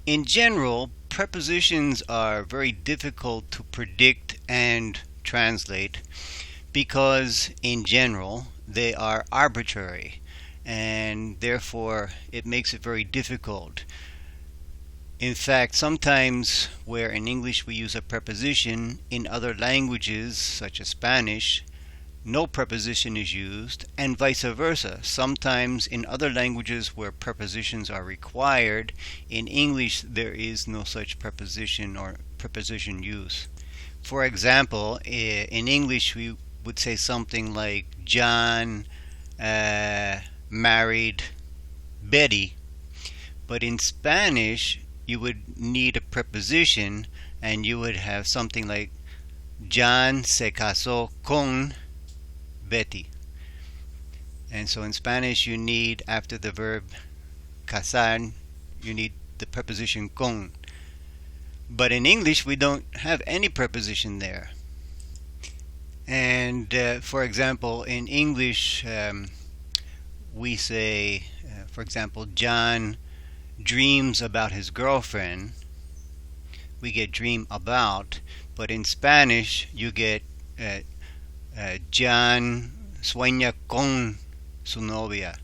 In general, prepositions are very difficult to predict and translate because, in general, they are arbitrary and therefore it makes it very difficult. In fact, sometimes where in English we use a preposition, in other languages, such as Spanish, no preposition is used, and vice versa. Sometimes in other languages where prepositions are required, in English there is no such preposition or preposition use. For example, in English we would say something like John married Betty, but in Spanish you would need a preposition and you would have something like John se casó con Betty. And so in Spanish you need, after the verb casar, you need the preposition con. But in English we don't have any preposition there. And for example, in English we say, for example, John dreams about his girlfriend. We get dream about, but in Spanish you get John sueña con su novia.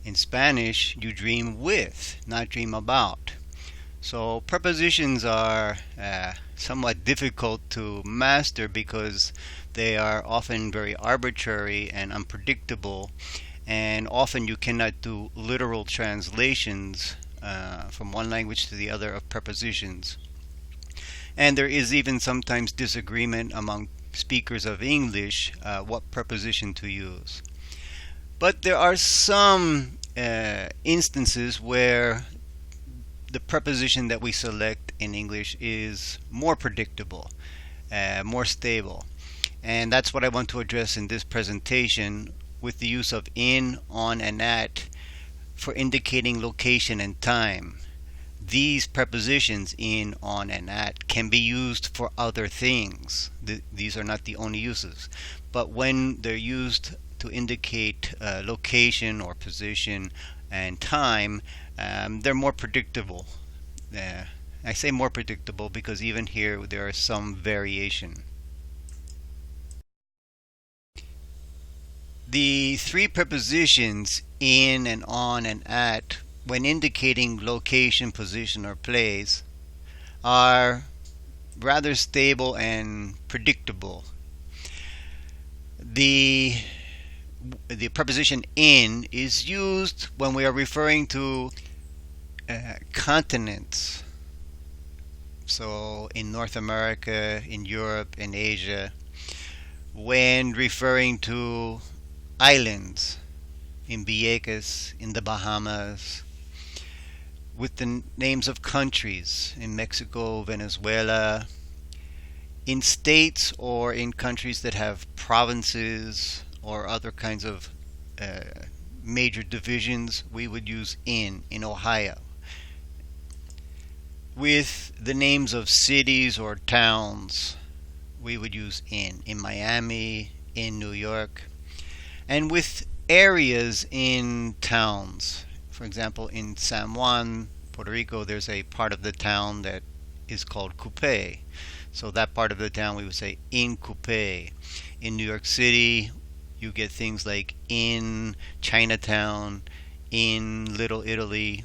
In Spanish you dream with, not dream about. So prepositions are somewhat difficult to master because they are often very arbitrary and unpredictable, and often you cannot do literal translations from one language to the other of prepositions. And there is even sometimes disagreement among speakers of English what preposition to use. But there are some instances where the preposition that we select in English is more predictable, more stable. And that's what I want to address in this presentation with the use of in, on, and at for indicating location and time. These prepositions in, on, and at can be used for other things. These are not the only uses. But when they're used to indicate location or position and time, they're more predictable. I say more predictable because even here there is some variation. The three prepositions in and on and at, when indicating location, position, or place, are rather stable and predictable. The preposition in is used when we are referring to continents. So in North America, in Europe, in Asia, when referring to islands, in Vieques, in the Bahamas, with the names of countries, in Mexico, Venezuela, in states or in countries that have provinces or other kinds of major divisions, we would use in Ohio. With the names of cities or towns, we would use in Miami, in New York. And with areas in towns, for example, in San Juan, Puerto Rico, there's a part of the town that is called Coupé. So that part of the town we would say in Coupé. In New York City, you get things like in Chinatown, in Little Italy,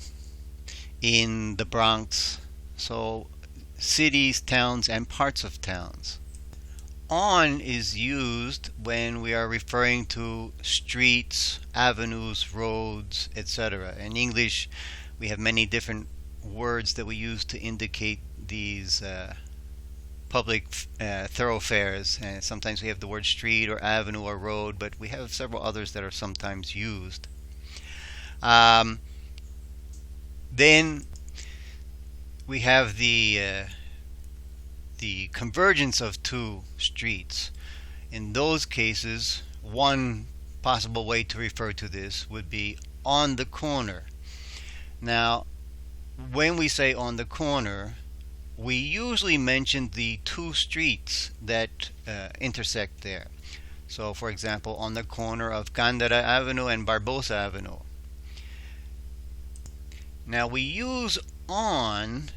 in the Bronx. So cities, towns, and parts of towns. On is used when we are referring to streets, avenues, roads, etc. In English, we have many different words that we use to indicate these public thoroughfares. And sometimes we have the word street or avenue or road, but we have several others that are sometimes used. Then we have the convergence of two streets. In those cases, one possible way to refer to this would be on the corner. Now, when we say on the corner, we usually mention the two streets that intersect there. So, for example, on the corner of Candara Avenue and Barbosa Avenue. Now, we use on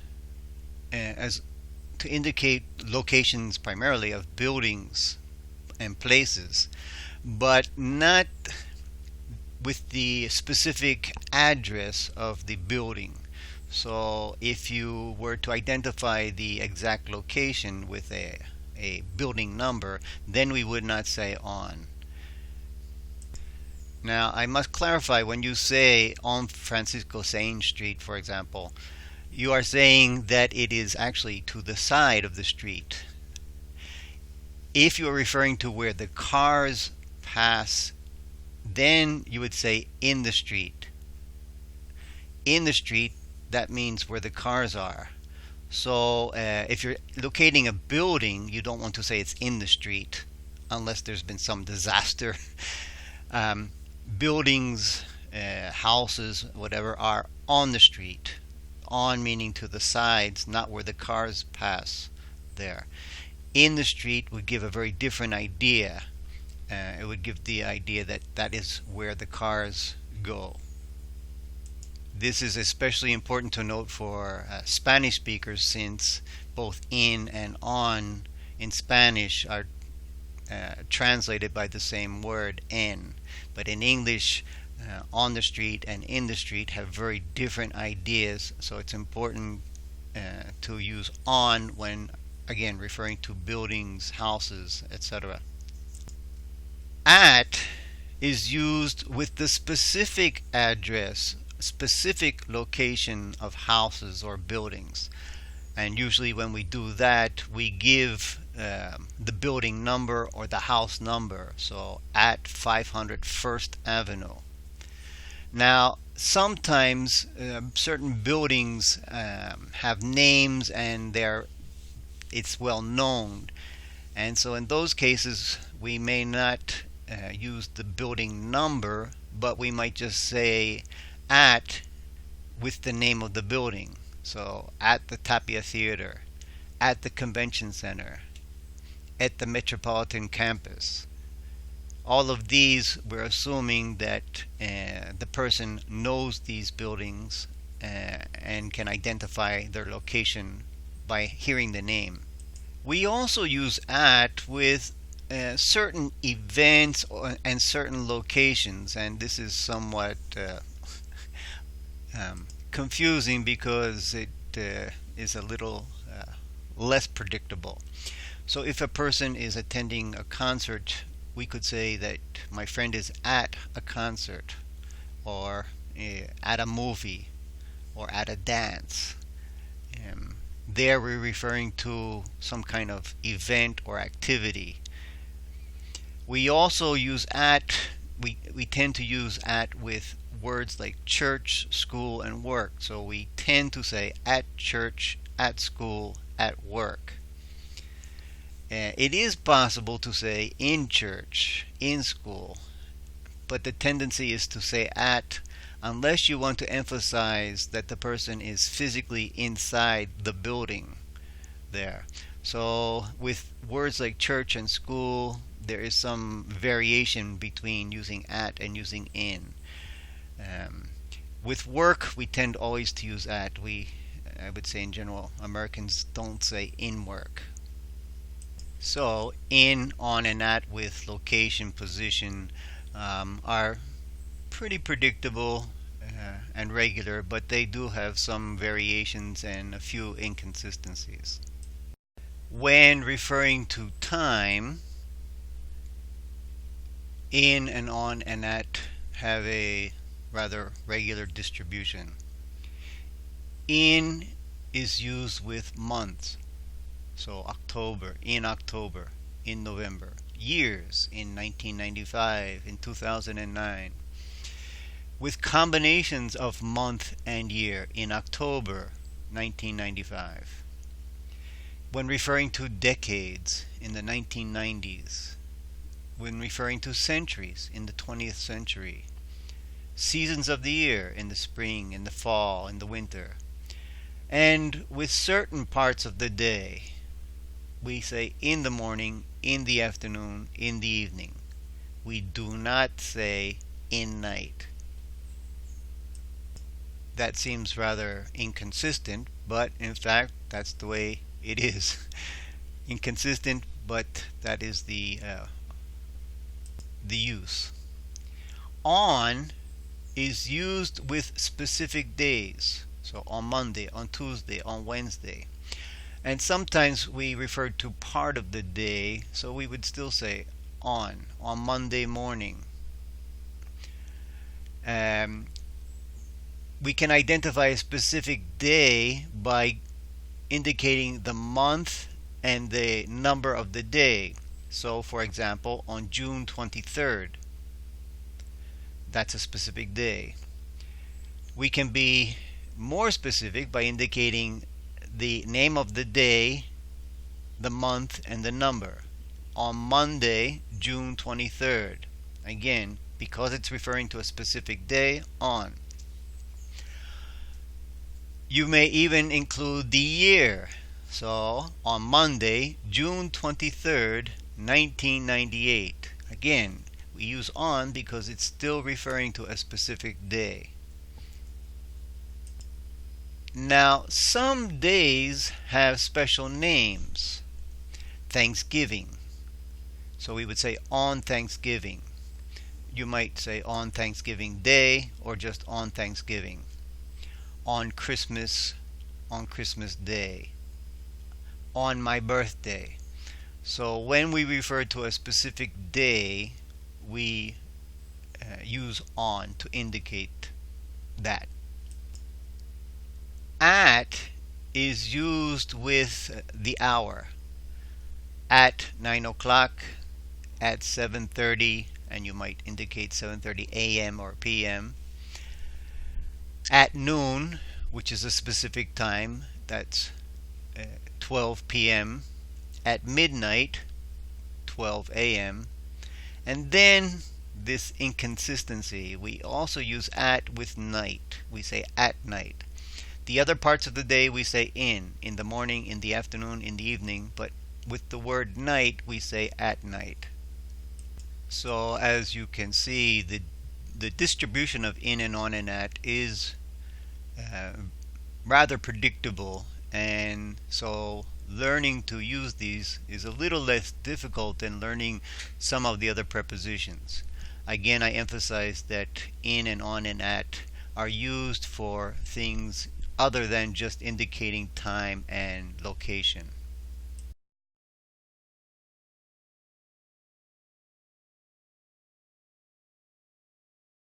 as to indicate locations primarily of buildings and places, but not with the specific address of the building. So if you were to identify the exact location with a building number, then we would not say on. Now, I must clarify, when you say on Francisco Sain Street, for example, you are saying that it is actually to the side of the street. If you are referring to where the cars pass, then you would say in the street. In the street, that means where the cars are. So if you're locating a building, you don't want to say it's in the street unless there's been some disaster. Buildings, houses, whatever, are on the street. On meaning to the sides, not where the cars pass there. In the street would give a very different idea. It would give the idea that that is where the cars go. This is especially important to note for Spanish speakers, since both in and on in Spanish are translated by the same word, en. But in English, on the street and in the street have very different ideas, so it's important to use on when, again, referring to buildings, houses, etc. At is used with the specific address, specific location of houses or buildings. And usually when we do that, we give the building number or the house number. So at 500 First Avenue. Now, sometimes certain buildings have names and it's well known. And so in those cases, we may not use the building number, but we might just say at with the name of the building. So at the Tapia Theater, at the Convention Center, at the Metropolitan Campus. All of these, we're assuming that the person knows these buildings and can identify their location by hearing the name. We also use at with certain events and certain locations, and this is somewhat confusing because it is a little less predictable. So if a person is attending a concert, we could say that my friend is at a concert, or at a movie, or at a dance. There we're referring to some kind of event or activity. We also use at, we tend to use at with words like church, school, and work. So we tend to say at church, at school, at work. It is possible to say in church, in school, but the tendency is to say at unless you want to emphasize that the person is physically inside the building there. So with words like church and school, there is some variation between using at and using in. With work, we tend always to use at. I would say in general, Americans don't say in work. So in, on, and at with location, position are pretty predictable and regular, but they do have some variations and a few inconsistencies. When referring to time, in and on and at have a rather regular distribution. In is used with months. So October, in November. Years, in 1995, in 2009. With combinations of month and year, in October 1995. When referring to decades, in the 1990s. When referring to centuries, in the 20th century. Seasons of the year, in the spring, in the fall, in the winter. And with certain parts of the day, we say in the morning, in the afternoon, in the evening. We do not say in night. That seems rather inconsistent, but in fact, that's the way it is. Inconsistent, but that is the use. On is used with specific days. So on Monday, on Tuesday, on Wednesday. And sometimes we refer to part of the day, so we would still say on Monday morning. We can identify a specific day by indicating the month and the number of the day. So, for example, on June 23rd, that's a specific day. We can be more specific by indicating the name of the day, the month, and the number. On Monday, June 23rd. Again, because it's referring to a specific day, on. You may even include the year. So, on Monday, June 23rd, 1998. Again, we use on because it's still referring to a specific day. Now, some days have special names. Thanksgiving. So we would say on Thanksgiving. You might say on Thanksgiving Day or just on Thanksgiving. On Christmas Day. On my birthday. So when we refer to a specific day, we use on to indicate that. At is used with the hour. At 9 o'clock, at 7:30, and you might indicate 7:30 a.m. or p.m. At noon, which is a specific time, that's 12 p.m. At midnight, 12 a.m. And then this inconsistency, we also use at with night. We say at night. The other parts of the day we say in the morning, in the afternoon, in the evening, but with the word night we say at night. So as you can see, the distribution of in and on and at is rather predictable, and so learning to use these is a little less difficult than learning some of the other prepositions. Again, I emphasize that in and on and at are used for things other than just indicating time and location.